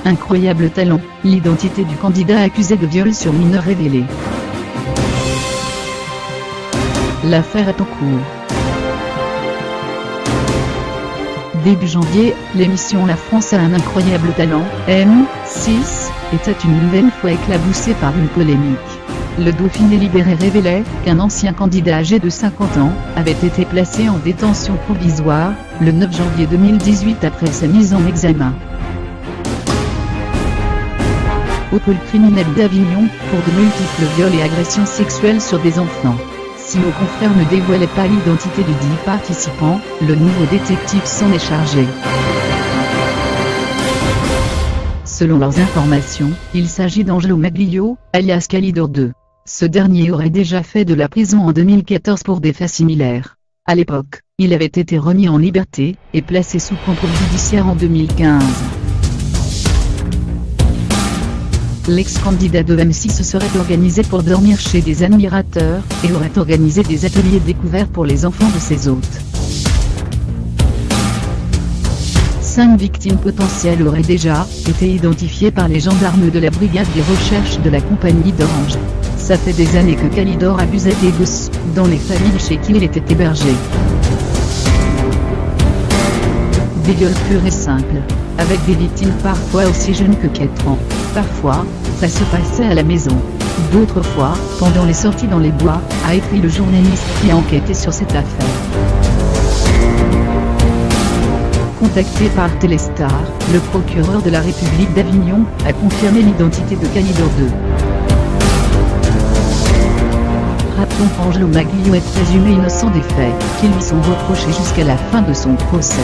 Incroyable talent, l'identité du candidat accusé de viol sur mineur révélée. L'affaire est en cours. Début janvier, l'émission La France a un incroyable talent, M6, était une nouvelle fois éclaboussée par une polémique. Le Dauphiné Libéré révélait qu'un ancien candidat âgé de 50 ans avait été placé en détention provisoire, le 9 janvier 2018 après sa mise en examen au pôle criminel d'Avignon, pour de multiples viols et agressions sexuelles sur des enfants. Si nos confrères ne dévoilaient pas l'identité du dit participant, le nouveau détective s'en est chargé. Selon leurs informations, il s'agit d'Angelo Maglio, alias Calidor II. Ce dernier aurait déjà fait de la prison en 2014 pour des faits similaires. À l'époque, il avait été remis en liberté, et placé sous contrôle judiciaire en 2015. L'ex-candidat de M6 se serait organisé pour dormir chez des admirateurs, et aurait organisé des ateliers découverts pour les enfants de ses hôtes. 5 victimes potentielles auraient déjà été identifiées par les gendarmes de la brigade des recherches de la compagnie d'Orange. Ça fait des années que Calidor abusait des gosses, dans les familles chez qui il était hébergé. Des viols purs et simples, avec des victimes parfois aussi jeunes que 4 ans. Parfois, ça se passait à la maison. D'autres fois, pendant les sorties dans les bois, a écrit le journaliste qui a enquêté sur cette affaire. Contacté par Téléstar, le procureur de la République d'Avignon a confirmé l'identité de Calidor II. Rappelons qu'Angelo Maglio est présumé innocent des faits qui lui sont reprochés jusqu'à la fin de son procès.